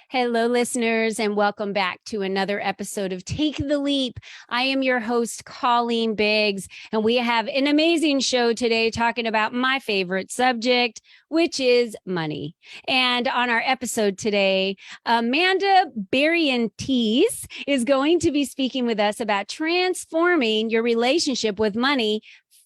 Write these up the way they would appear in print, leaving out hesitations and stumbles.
Hello, listeners, and welcome back to another episode of Take the Leap. I am your host, Colleen Biggs, and we have an amazing show today talking about my favorite subject, which is money. And on our episode today, Amanda Barrientez is going to be speaking with us about transforming your relationship with money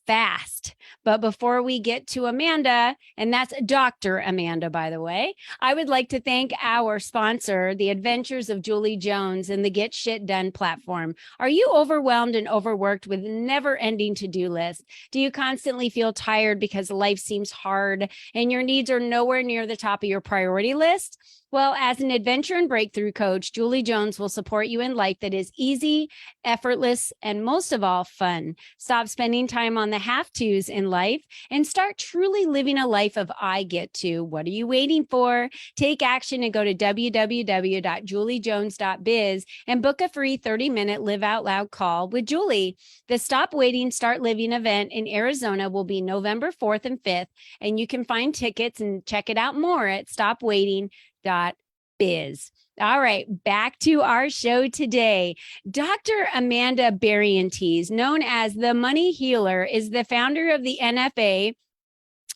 fast. But before we get to Amanda, and that's Dr. Amanda, by the way, I would like to thank our sponsor, The Adventures of Julie Jones and the Get Shit Done platform. Are you overwhelmed and overworked with never-ending to-do lists? Do you constantly feel tired because life seems hard and your needs are nowhere near the top of your priority list? Well, as an adventure and breakthrough coach, Julie Jones will support you in life that is easy, effortless, and most of all, fun. Stop spending time on the have-tos in life and start truly living a life of I get to. What are you waiting for? Take action and go to www.juliejones.biz and book a free 30-minute Live Out Loud call with Julie. The Stop Waiting, Start Living event in Arizona will be November 4th and 5th, and you can find tickets and check it out more at stopwaiting.biz. All right, back to our show today. Dr. Amanda Barrientez, known as the Money Healer, is the founder of the NFA.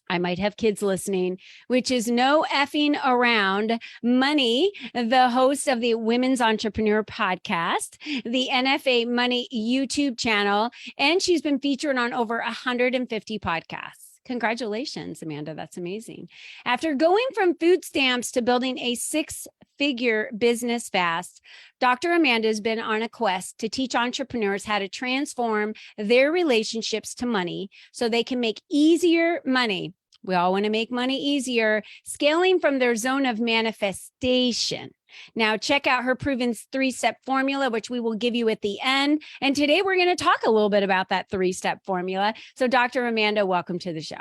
I might have kids listening, which is No Effing Around Money, the host of the Women's Entrepreneur Podcast, the NFA Money YouTube Channel, and she's been featured on over 150 podcasts. Congratulations, Amanda. That's amazing. After going from food stamps to building a six-figure business fast, Dr. Amanda has been on a quest to teach entrepreneurs how to transform their relationships to money so they can make easier money. We all want to make money easier, scaling from their zone of manifestation. Now, check out her proven three-step formula, which we will give you at the end. And today we're going to talk a little bit about that three-step formula. So, Dr. Amanda, welcome to the show.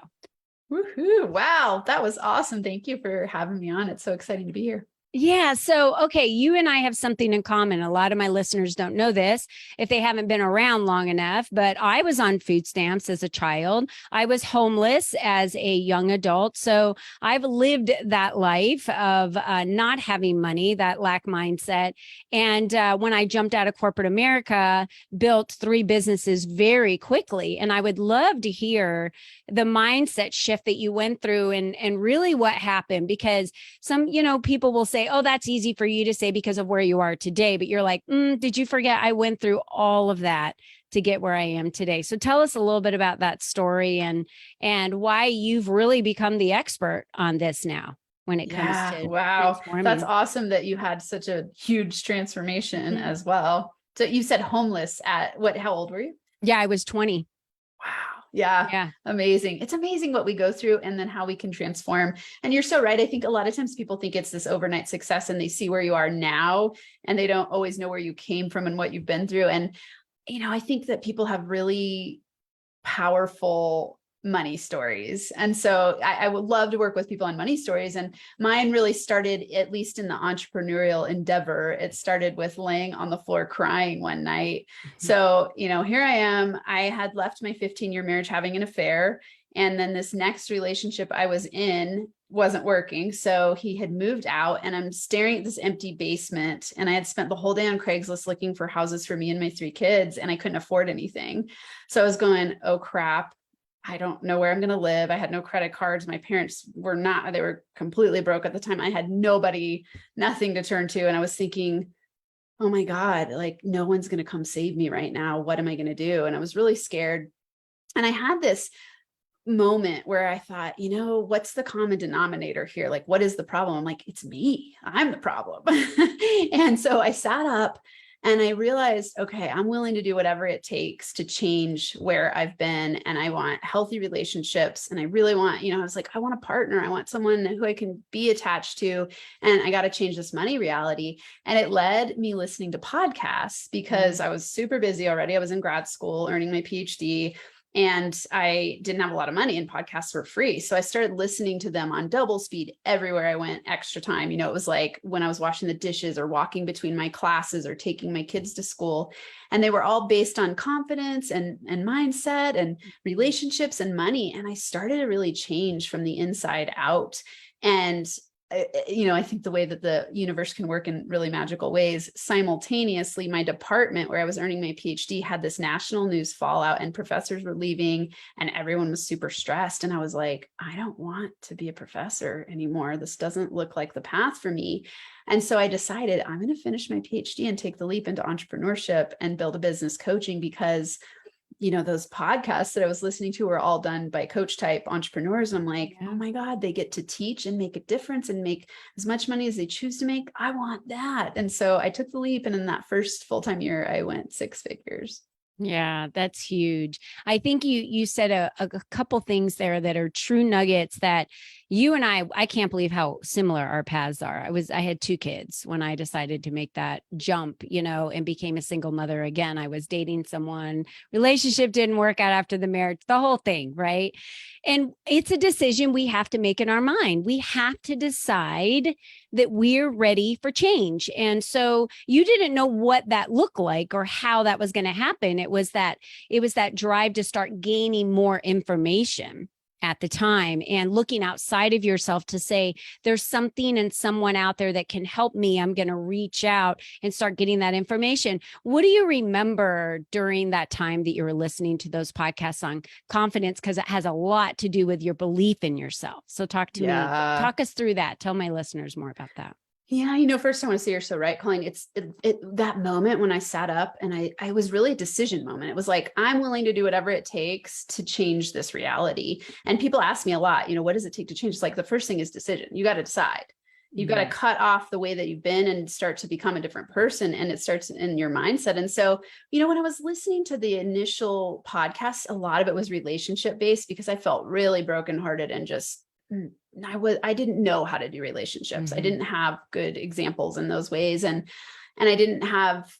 Woohoo. Wow, that was awesome. Thank you for having me on. It's so exciting to be here. Yeah. So, okay, you and I have something in common. A lot of my listeners don't know this if they haven't been around long enough, but I was on food stamps as a child. I was homeless as a young adult. So I've lived that life of not having money, that lack mindset. And when I jumped out of corporate America, built 3 businesses very quickly. And I would love to hear the mindset shift that you went through and really what happened, because some, people will say, oh, that's easy for you to say because of where you are today. But you're like, did you forget I went through all of that to get where I am today? So tell us a little bit about that story and why you've really become the expert on this now when it comes to wow. That's awesome that you had such a huge transformation as well. So you said homeless at how old were you? Yeah, I was 20. Wow. Yeah. Amazing. It's amazing what we go through and then how we can transform. And you're so right. I think a lot of times people think it's this overnight success and they see where you are now and they don't always know where you came from and what you've been through. And, I think that people have really powerful money stories. And so I would love to work with people on money stories. And mine really started, at least in the entrepreneurial endeavor, it started with laying on the floor crying one night. So, here I am. I had left my 15-year marriage having an affair. And then this next relationship I was in wasn't working. So he had moved out and I'm staring at this empty basement. And I had spent the whole day on Craigslist looking for houses for me and my 3 kids, and I couldn't afford anything. So I was going, oh crap, I don't know where I'm going to live. I had no credit cards. My parents they were completely broke at the time. I had nothing to turn to. And I was thinking, oh my God, like no one's going to come save me right now. What am I going to do? And I was really scared. And I had this moment where I thought, what's the common denominator here? Like, what is the problem? I'm like, it's me. I'm the problem. And so I sat up and I realized, okay, I'm willing to do whatever it takes to change where I've been. And I want healthy relationships. And I really want, I was like, I want a partner. I want someone who I can be attached to. And I got to change this money reality. And it led me listening to podcasts because I was super busy already. I was in grad school earning my PhD. And I didn't have a lot of money and podcasts were free. So I started listening to them on double speed everywhere I went, extra time. It was like when I was washing the dishes or walking between my classes or taking my kids to school. And they were all based on confidence and mindset and relationships and money. And I started to really change from the inside out. And I think the way that the universe can work in really magical ways, simultaneously, my department where I was earning my PhD had this national news fallout and professors were leaving and everyone was super stressed. And I was like, I don't want to be a professor anymore. This doesn't look like the path for me. And so I decided I'm going to finish my PhD and take the leap into entrepreneurship and build a business coaching, because those podcasts that I was listening to were all done by coach type entrepreneurs. I'm like, oh my God, they get to teach and make a difference and make as much money as they choose to make. I want that. And so I took the leap. And in that first full-time year, I went 6 figures. Yeah, that's huge. I think you said a couple things there that are true nuggets that you and I can't believe how similar our paths are. I had 2 kids when I decided to make that jump, and became a single mother again. I was dating someone, relationship didn't work out after the marriage, the whole thing, right? And it's a decision we have to make in our mind. We have to decide that we're ready for change. And so you didn't know what that looked like or how that was going to happen. It was that drive to start gaining more information at the time and looking outside of yourself to say, there's something and someone out there that can help me. I'm going to reach out and start getting that information. What do you remember during that time that you were listening to those podcasts on confidence? Because it has a lot to do with your belief in yourself. So talk us through that. Tell my listeners more about that. Yeah, first I want to say you're so right, Colleen. It's that moment when I sat up and I was really a decision moment. It was like, I'm willing to do whatever it takes to change this reality. And people ask me a lot, what does it take to change? It's like, the first thing is decision. You got to decide. You've got to cut off the way that you've been and start to become a different person. And it starts in your mindset. And so, when I was listening to the initial podcast, a lot of it was relationship based because I felt really brokenhearted and just I didn't know how to do relationships. I didn't have good examples in those ways. And I didn't have,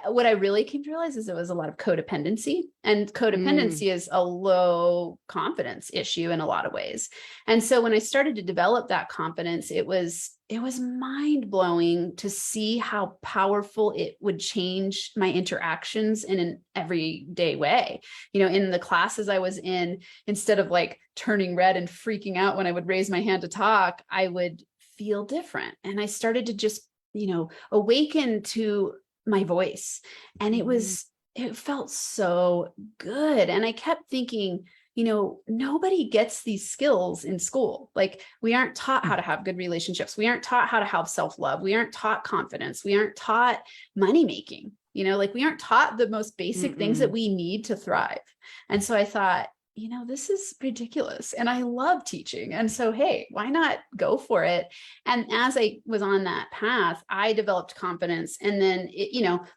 what I really came to realize is it was a lot of codependency, and codependency is a low confidence issue in a lot of ways. And so when I started to develop that confidence, it was mind blowing to see how powerful it would change my interactions in an everyday way. In the classes I was in, instead of like turning red and freaking out when I would raise my hand to talk, I would feel different. And I started to just, awaken to my voice. And it felt so good. And I kept thinking, nobody gets these skills in school. Like, we aren't taught how to have good relationships. We aren't taught how to have self-love. We aren't taught confidence. We aren't taught money making, like we aren't taught the most basic things that we need to thrive. And so I thought, this is ridiculous. And I love teaching. And so, hey, why not go for it? And as I was on that path, I developed confidence. And then,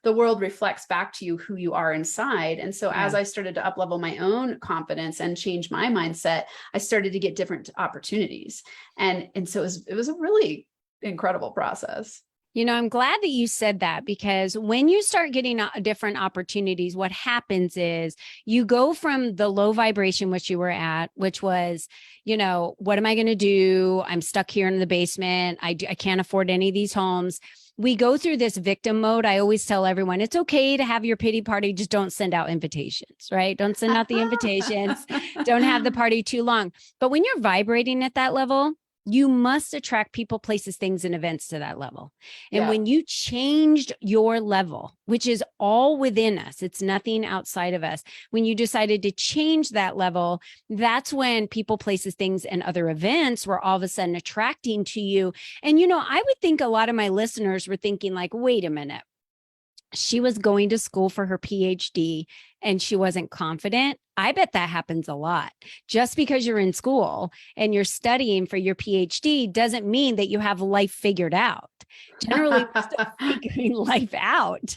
the world reflects back to you who you are inside. And so as I started to up-level my own confidence and change my mindset, I started to get different opportunities. And so it was a really incredible process. I'm glad that you said that, because when you start getting different opportunities, what happens is you go from the low vibration, which you were at, which was, what am I going to do? I'm stuck here in the basement. I can't afford any of these homes. We go through this victim mode. I always tell everyone, it's okay to have your pity party. Just don't send out invitations, right? Don't send out the invitations. Don't have the party too long. But when you're vibrating at that level, you must attract people, places, things, and events to that level. And when you changed your level, which is all within us, it's nothing outside of us. When you decided to change that level, that's when people, places, things, and other events were all of a sudden attracting to you. And, I would think a lot of my listeners were thinking like, wait a minute. She was going to school for her PhD and she wasn't confident. I bet that happens a lot. Just because you're in school and you're studying for your PhD doesn't mean that you have life figured out. Generally, we're still figuring life out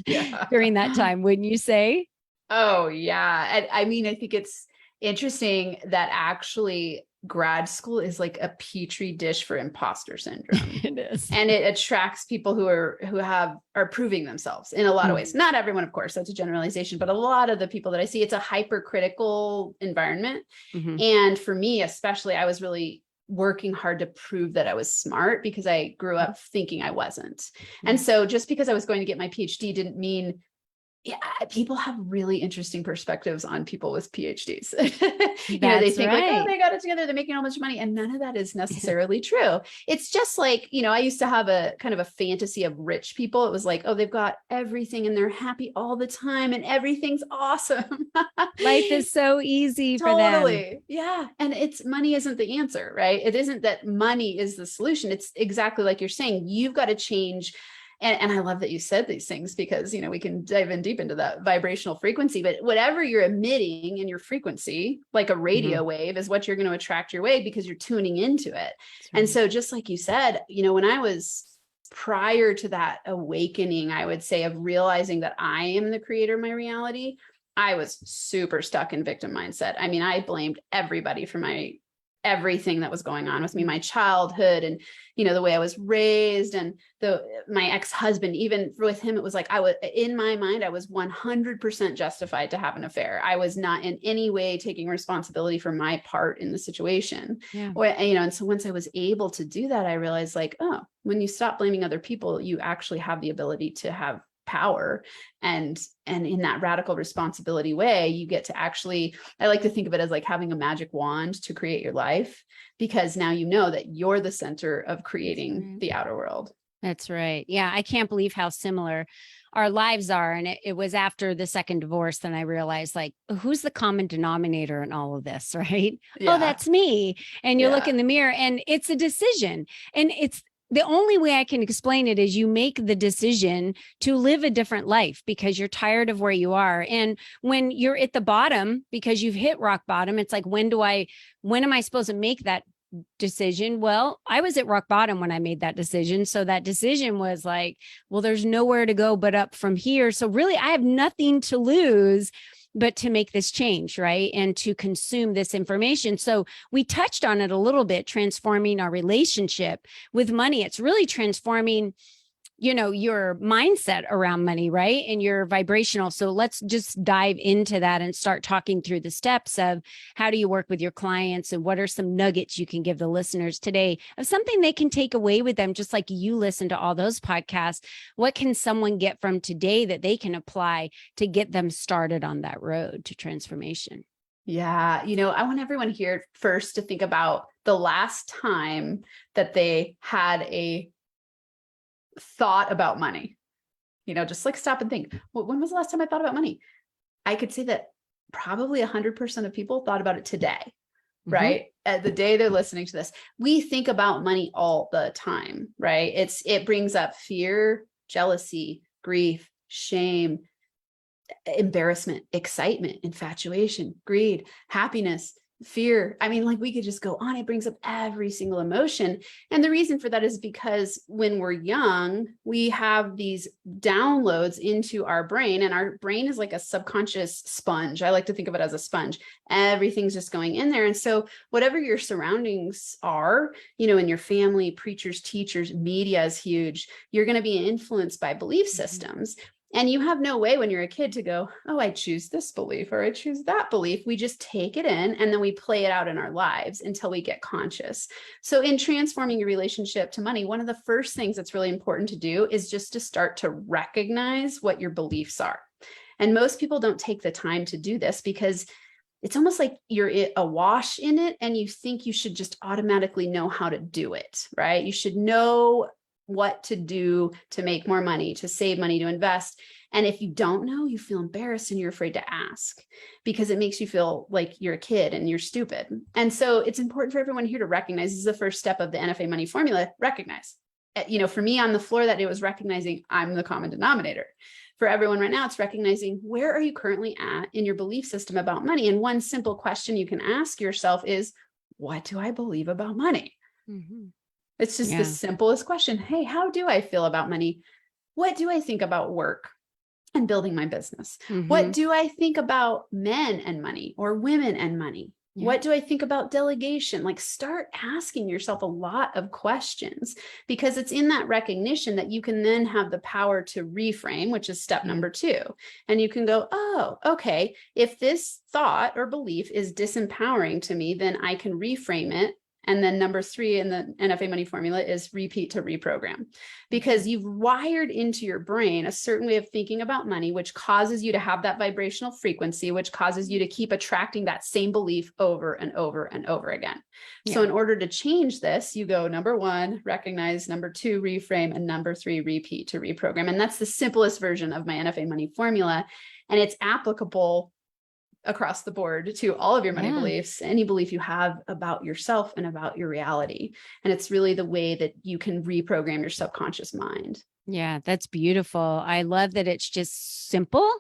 during that time, wouldn't you say? Oh, yeah. I think it's interesting that actually grad school is like a petri dish for imposter syndrome. It is. And it attracts people who are proving themselves in a lot of ways. Not everyone, of course, that's a generalization, but a lot of the people that I see, it's a hypercritical environment. And for me, especially, I was really working hard to prove that I was smart because I grew up thinking I wasn't. And so just because I was going to get my PhD didn't mean Yeah, people have really interesting perspectives on people with PhDs. They That's think like, oh, right. they got it together, they're making all much money. And none of that is necessarily true. It's just like, I used to have a kind of a fantasy of rich people. It was like, oh, they've got everything and they're happy all the time and everything's awesome. Life is so easy for them. Totally. Yeah. And money isn't the answer, right? It isn't that money is the solution. It's exactly like you're saying, you've got to change. And I love that you said these things because, we can dive in deep into that vibrational frequency, but whatever you're emitting in your frequency, like a radio wave, is what you're going to attract your way because you're tuning into it. Right. And so just like you said, when I was prior to that awakening, I would say, of realizing that I am the creator of my reality, I was super stuck in victim mindset. I mean, I blamed everybody for everything that was going on with me, my childhood and, the way I was raised, and my ex-husband, even with him, it was like, in my mind, I was 100% justified to have an affair. I was not in any way taking responsibility for my part in the situation. Yeah. And so once I was able to do that, I realized like, oh, when you stop blaming other people, you actually have the ability to have power. And in that radical responsibility way, you get to actually, I like to think of it as like having a magic wand to create your life, because now you know that you're the center of creating the outer world. That's right. Yeah. I can't believe how similar our lives are. And it was after the second divorce, then I realized, like, who's the common denominator in all of this, right? Yeah. Oh, that's me. And you look in the mirror and it's a decision. And it's the only way I can explain it is you make the decision to live a different life because you're tired of where you are. And when you're at the bottom, because you've hit rock bottom, it's like, when am I supposed to make that decision? Well, I was at rock bottom when I made that decision. So that decision was like, well, there's nowhere to go but up from here. So really, I have nothing to lose but to make this change, right? And to consume this information. So we touched on it a little bit, transforming our relationship with money. It's really transforming, your mindset around money, right? And your vibrational. So let's just dive into that and start talking through the steps of how do you work with your clients and what are some nuggets you can give the listeners today of something they can take away with them, just like you listen to all those podcasts. What can someone get from today that they can apply to get them started on that road to transformation? Yeah. I want everyone here first to think about the last time that they had a thought about money. Just like stop and think, well, when was the last time I thought about money? I could say that probably 100% of people thought about it today, right? At the day they're listening to this. We think about money all the time, right? It brings up fear, jealousy, grief, shame, embarrassment, excitement, infatuation, greed, happiness, fear. I mean, like, we could just go on. It brings up every single emotion. And the reason for that is because when we're young, we have these downloads into our brain, and our brain is like a subconscious sponge. I like to think of it as a sponge. Everything's just going in there. And so whatever your surroundings are, in your family, preachers, teachers, media is huge. You're going to be influenced by belief systems. And you have no way when you're a kid to go, oh, I choose this belief or I choose that belief. We just take it in and then we play it out in our lives until we get conscious. So in transforming your relationship to money, one of the first things that's really important to do is just to start to recognize what your beliefs are. And most people don't take the time to do this because it's almost like you're awash in it and you think you should just automatically know how to do it, right? You should know what to do to make more money, to save money, to invest. And if you don't know, you feel embarrassed and you're afraid to ask because it makes you feel like you're a kid and you're stupid. And so it's important for everyone here to recognize, this is the first step of the NFA Money Formula, recognize. For me on the floor that day was recognizing I'm the common denominator. For everyone right now, it's recognizing, where are you currently at in your belief system about money? And one simple question you can ask yourself is, what do I believe about money? It's just the simplest question. Hey, how do I feel about money? What do I think about work and building my business? What do I think about men and money or women and money? What do I think about delegation? Like, start asking yourself a lot of questions, because it's in that recognition that you can then have the power to reframe, which is step number 2. And you can go, oh, okay, if this thought or belief is disempowering to me, then I can reframe it And then number 3 in the NFA Money Formula is repeat to reprogram, because you've wired into your brain a certain way of thinking about money, which causes you to have that vibrational frequency, which causes you to keep attracting that same belief over and over and over again. Yeah. So in order to change this, you go number 1, recognize, number 2, reframe, and number 3, repeat to reprogram. And that's the simplest version of my NFA Money Formula. And it's applicable across the board to all of your money beliefs, any belief you have about yourself and about your reality. And it's really the way that you can reprogram your subconscious mind. Yeah, that's beautiful. I love that it's just simple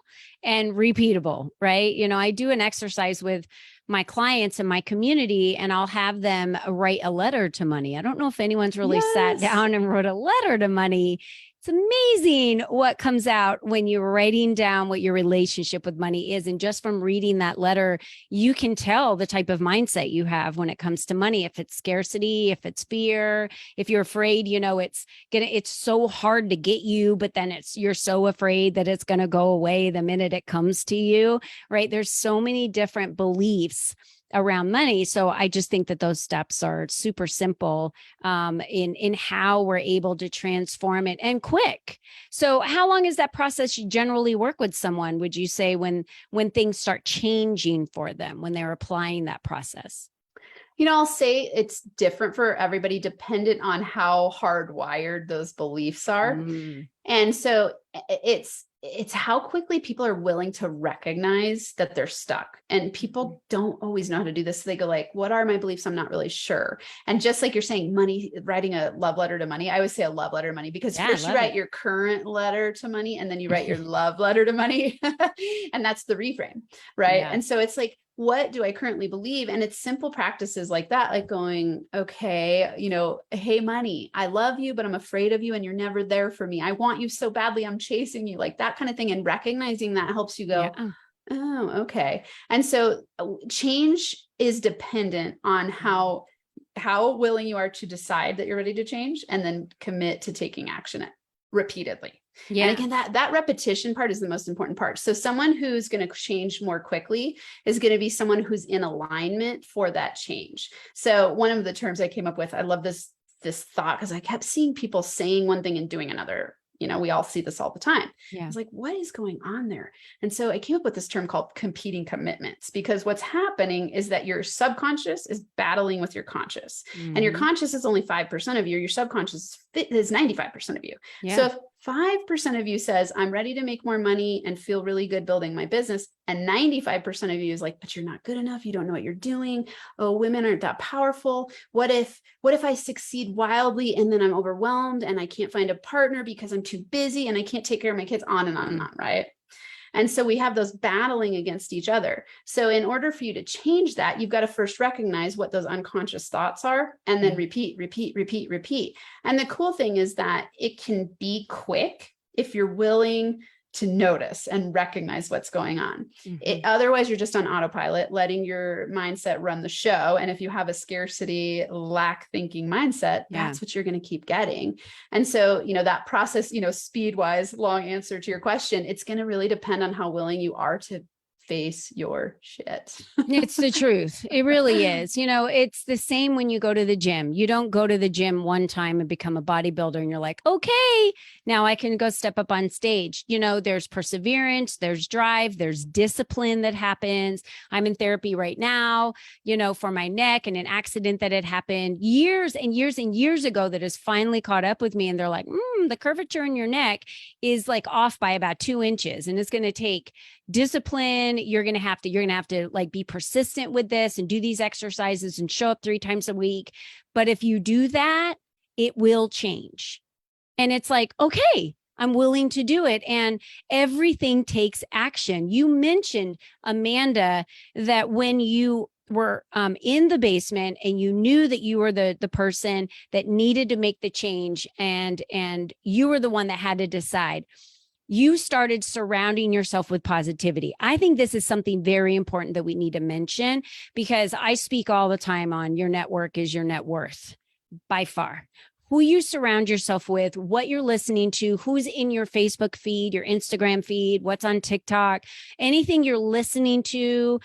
and repeatable, right? You know, I do an exercise with my clients in my community, and I'll have them write a letter to money. I don't know if anyone's really sat down and wrote a letter to money. It's amazing what comes out when you're writing down what your relationship with money is. And just from reading that letter, you can tell the type of mindset you have when it comes to money. If it's scarcity, if it's fear, if you're afraid, you know, it's so hard to get you, but then you're so afraid that it's going to go away the minute it comes to you, right? There's so many different beliefs around money. So I just think that those steps are super simple in how we're able to transform it, and quick. So how long is that process you generally work with someone, would you say, when things start changing for them, when they're applying that process? You know, I'll say it's different for everybody, dependent on how hardwired those beliefs are. And so it's how quickly people are willing to recognize that they're stuck. And people don't always know how to do this. So they go like, what are my beliefs? I'm not really sure. And just like you're saying, money, writing a love letter to money, I always say a love letter to money, because first you write your current letter to money, and then you write your love letter to money. And that's the reframe, right? Yeah. And so it's like, what do I currently believe? And it's simple practices like that, like going, okay, you know, hey, money, I love you, but I'm afraid of you, and you're never there for me. I want you so badly, I'm chasing you, like that kind of thing. And recognizing that helps you go, oh, okay. And so change is dependent on how willing you are to decide that you're ready to change, and then commit to taking action repeatedly. Yeah. And again, that repetition part is the most important part. So someone who's going to change more quickly is going to be someone who's in alignment for that change. So one of the terms I came up with, I love this thought, because I kept seeing people saying one thing and doing another. You know, we all see this all the time. Yeah. I was like, what is going on there? And so I came up with this term called competing commitments, because what's happening is that your subconscious is battling with your conscious, and your conscious is only 5% of you. Your subconscious is 95% of you. Yeah. So if 5% of you says, I'm ready to make more money and feel really good building my business, and 95% of you is like, but you're not good enough. You don't know what you're doing. Oh, women aren't that powerful. What if I succeed wildly and then I'm overwhelmed and I can't find a partner because I'm too busy and I can't take care of my kids, on and on and on, right? And so we have those battling against each other. So in order for you to change that, you've got to first recognize what those unconscious thoughts are, and then repeat. And the cool thing is that it can be quick if you're willing to notice and recognize what's going on. Otherwise, you're just on autopilot, letting your mindset run the show. And if you have a scarcity, lack thinking mindset, that's what you're going to keep getting. And so, you know, that process, you know, speed wise, long answer to your question, it's going to really depend on how willing you are to face your shit. It's the truth. It really is. You know, it's the same when you go to the gym. You don't go to the gym one time and become a bodybuilder and you're like, okay, now I can go step up on stage. You know, there's perseverance, there's drive, there's discipline that happens. I'm in therapy right now, you know, for my neck, and an accident that had happened years and years and years ago that has finally caught up with me. And they're like, the curvature in your neck is like off by about 2 inches, and it's going to take discipline. You're going to have to like be persistent with this and do these exercises and show up 3 times a week. But if you do that, it will change. And it's like, okay, I'm willing to do it. And everything takes action. You mentioned, Amanda, that when you were in the basement and you knew that you were the person that needed to make the change, and you were the one that had to decide, you started surrounding yourself with positivity. I think this is something very important that we need to mention, because I speak all the time on your network is your net worth by far. who you surround yourself with, what you're listening to, who's in your Facebook feed, your Instagram feed, what's on TikTok, anything you're listening to,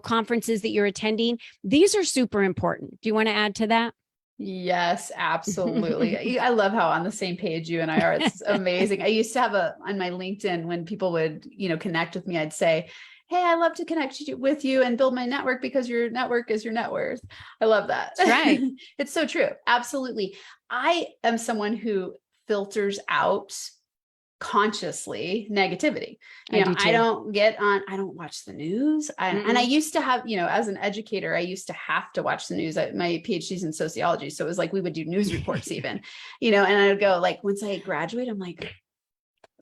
conferences that you're attending. These are super important. Do you want to add to that? Yes, absolutely. I love how on the same page you and I are. It's amazing. I used to have on my LinkedIn, when people would, connect with me, I'd say, hey, I love to connect with you and build my network because your network is your net worth. I love that. That's right. It's so true. Absolutely. I am someone who filters out consciously negativity. I don't watch the news. And I used to have, as an educator, I used to have to watch the news. My PhD's in sociology. So it was like, we would do news reports even, and I would go like, once I graduate, I'm like,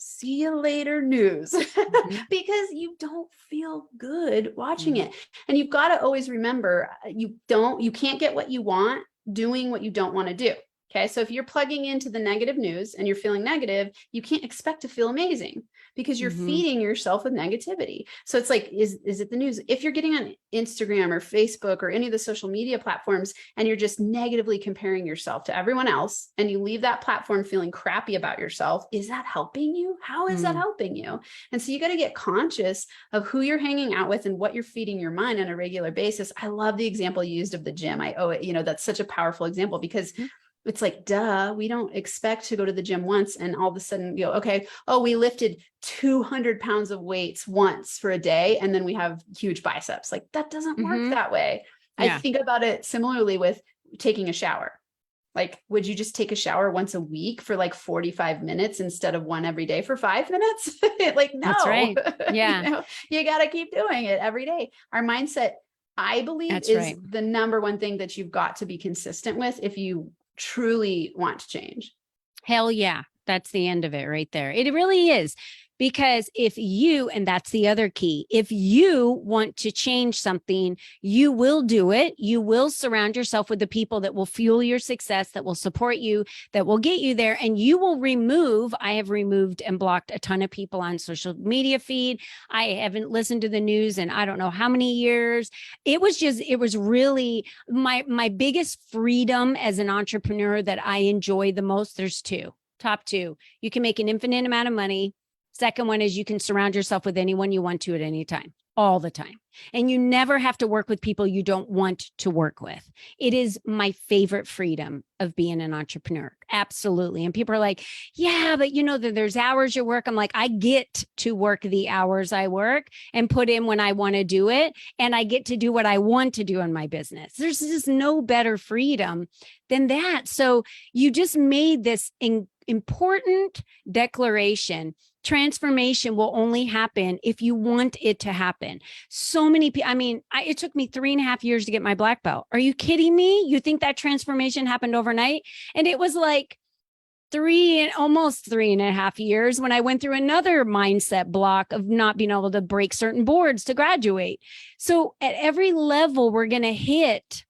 see you later news, because you don't feel good watching it. And you've got to always remember, you can't get what you want doing what you don't want to do. Okay. So if you're plugging into the negative news and you're feeling negative, you can't expect to feel amazing because you're feeding yourself with negativity. So it's like, is it the news? If you're getting on Instagram or Facebook or any of the social media platforms and you're just negatively comparing yourself to everyone else and you leave that platform feeling crappy about yourself, is that helping you? How is that helping you? And so you got to get conscious of who you're hanging out with and what you're feeding your mind on a regular basis. I love the example you used of the gym. I owe it, that's such a powerful example because it's like, duh, we don't expect to go to the gym once and all of a sudden go, okay, we lifted 200 pounds of weights once for a day. And then we have huge biceps. Like that doesn't work that way. Yeah. I think about it similarly with taking a shower. Like, would you just take a shower once a week for like 45 minutes instead of one every day for 5 minutes? Like, no, that's right. Yeah. You got to keep doing it every day. Our mindset, I believe, is the number one thing that you've got to be consistent with if you truly want to change. Hell yeah. That's the end of it right there. It really is. Because if you, and that's the other key, if you want to change something, you will do it. You will surround yourself with the people that will fuel your success, that will support you, that will get you there. And you will I have removed and blocked a ton of people on social media feed. I haven't listened to the news in I don't know how many years. It was really my biggest freedom as an entrepreneur that I enjoy the most. There's top two. You can make an infinite amount of money. Second one is you can surround yourself with anyone you want to at any time, all the time. And you never have to work with people you don't want to work with. It is my favorite freedom of being an entrepreneur. Absolutely. And people are like, yeah, but there's hours you work. I'm like, I get to work the hours I work and put in when I want to do it. And I get to do what I want to do in my business. There's just no better freedom than that. So you just made this important declaration. Transformation will only happen if you want it to happen. So many people, it took me 3.5 years to get my black belt. Are you kidding me? You think that transformation happened overnight? And it was like almost 3.5 years when I went through another mindset block of not being able to break certain boards to graduate. So at every level, we're going to hit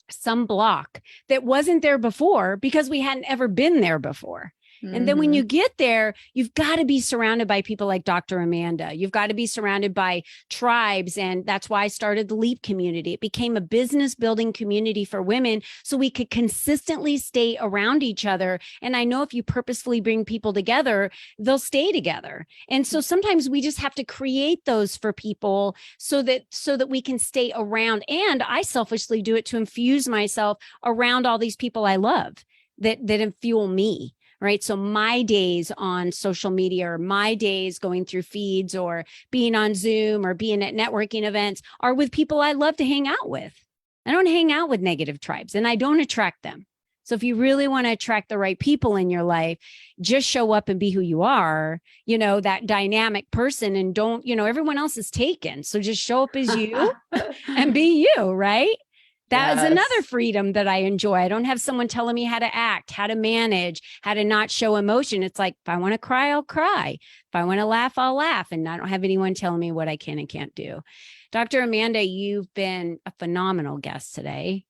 some block that wasn't there before because we hadn't ever been there before. And then when you get there, you've got to be surrounded by people like Dr. Amanda. You've got to be surrounded by tribes. And that's why I started the LEAP community. It became a business building community for women so we could consistently stay around each other. And I know if you purposefully bring people together, they'll stay together. And so sometimes we just have to create those for people so that we can stay around. And I selfishly do it to infuse myself around all these people I love that fuel me. Right. So my days on social media or my days going through feeds or being on Zoom or being at networking events are with people I love to hang out with. I don't hang out with negative tribes and I don't attract them. So if you really want to attract the right people in your life, just show up and be who you are, that dynamic person, and don't, everyone else is taken. So just show up as you and be you. Right. That is another freedom that I enjoy. I don't have someone telling me how to act, how to manage, how to not show emotion. It's like, if I want to cry, I'll cry. If I want to laugh, I'll laugh. And I don't have anyone telling me what I can and can't do. Dr. Amanda, you've been a phenomenal guest today.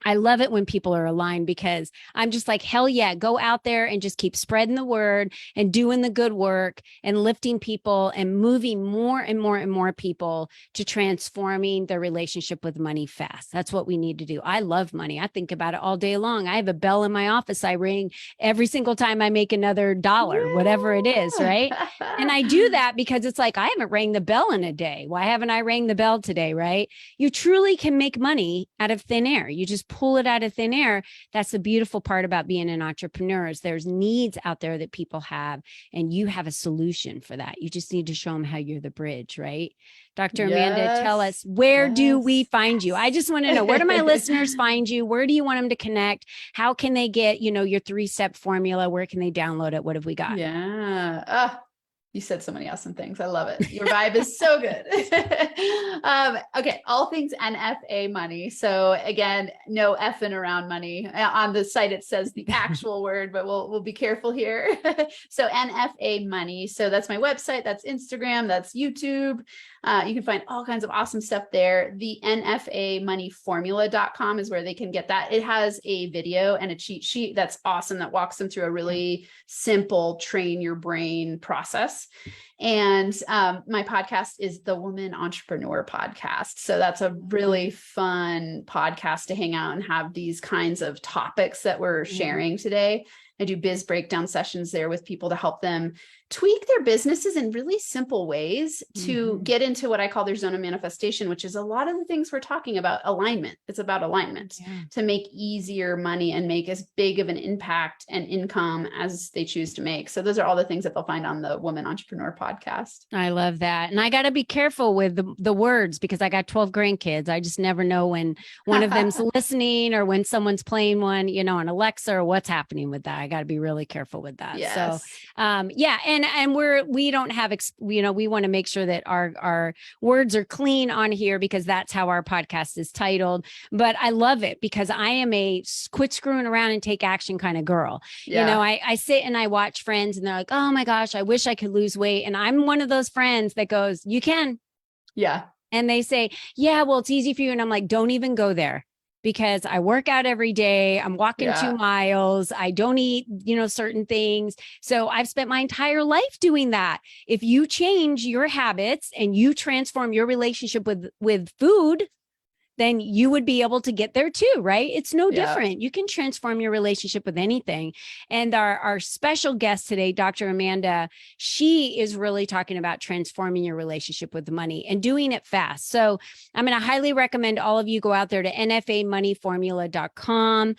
I love it when people are aligned because I'm just like, hell yeah, go out there and just keep spreading the word and doing the good work and lifting people and moving more and more and more people to transforming their relationship with money fast. That's what we need to do. I love money. I think about it all day long. I have a bell in my office I ring every single time I make another dollar, whatever it is, right? And I do that because it's like, I haven't rang the bell in a day. Why haven't I rang the bell today, right? You truly can make money out of thin air. You just pull it out of thin air. That's the beautiful part about being an entrepreneur is there's needs out there that people have, and you have a solution for that. You just need to show them how you're the bridge, right? Dr. Amanda, tell us, where do we find you? I just want to know, where do my listeners find you? Where do you want them to connect? How can they get, your 3-step formula? Where can they download it? What have we got? Yeah. You said so many awesome things. I love it. Your vibe is so good. Okay. All things NFA money. So again, no effing around money. On the site, it says the actual word, but we'll be careful here. So NFA money. So that's my website. That's Instagram. That's YouTube. You can find all kinds of awesome stuff there. The NFA Money Formula.com is where they can get that. It has a video and a cheat sheet that's awesome that walks them through a really simple train your brain process. And my podcast is the Woman Entrepreneur Podcast. So that's a really fun podcast to hang out and have these kinds of topics that we're sharing today. I do biz breakdown sessions there with people to help them tweak their businesses in really simple ways to get into what I call their zone of manifestation, which is a lot of the things we're talking about. Alignment. It's about alignment to make easier money and make as big of an impact and income as they choose to make. So those are all the things that they'll find on the Woman Entrepreneur Podcast. I love that. And I got to be careful with the words because I got 12 grandkids. I just never know when one of them's listening or when someone's playing one, on Alexa or what's happening with that. I got to be really careful with that. Yes. So, and we don't have, we want to make sure that our words are clean on here because that's how our podcast is titled. But I love it because I am a quit screwing around and take action kind of girl. Yeah. I sit and I watch friends and they're like, oh my gosh, I wish I could lose weight. And I'm one of those friends that goes, you can. Yeah. And they say, yeah, well, it's easy for you. And I'm like, don't even go there. Because I work out every day. I'm walking 2 miles. I don't eat, certain things. So I've spent my entire life doing that. If you change your habits and you transform your relationship with food, then you would be able to get there too, right? It's no different. You can transform your relationship with anything. And our special guest today, Dr. Amanda, she is really talking about transforming your relationship with money and doing it fast. So I'm going to highly recommend all of you go out there to NFAmoneyformula.com.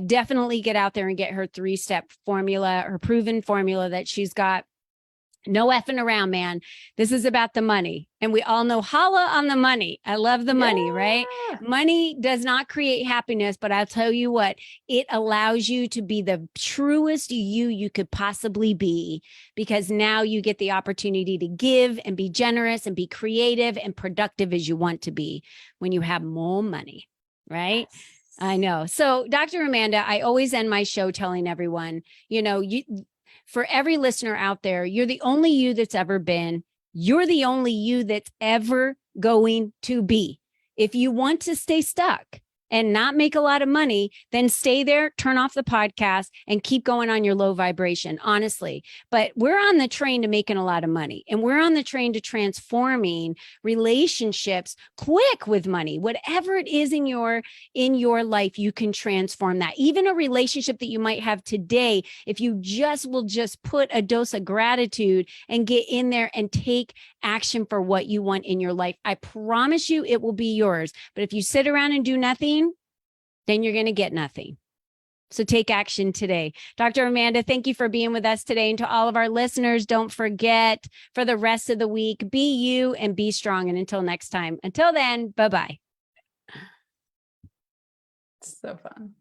Definitely get out there and get her 3-step formula, her proven formula that she's got. No effing around, man. This is about the money. And we all know holla on the money. I love the money, right? Money does not create happiness, but I'll tell you what, it allows you to be the truest you could possibly be, because now you get the opportunity to give and be generous and be creative and productive as you want to be when you have more money, right? I know. So Dr. Amanda, I always end my show telling everyone, for every listener out there, you're the only you that's ever been. You're the only you that's ever going to be. If you want to stay stuck and not make a lot of money, then stay there, turn off the podcast, and keep going on your low vibration, honestly. But we're on the train to making a lot of money, and we're on the train to transforming relationships quick with money. Whatever it is in your life, you can transform that. Even a relationship that you might have today, if you will put a dose of gratitude and get in there and take action for what you want in your life, I promise you it will be yours. But if you sit around and do nothing, then you're going to get nothing. So take action today. Dr. Amanda, thank you for being with us today. And to all of our listeners, don't forget, for the rest of the week, be you and be strong. And until next time, until then, bye-bye. So fun.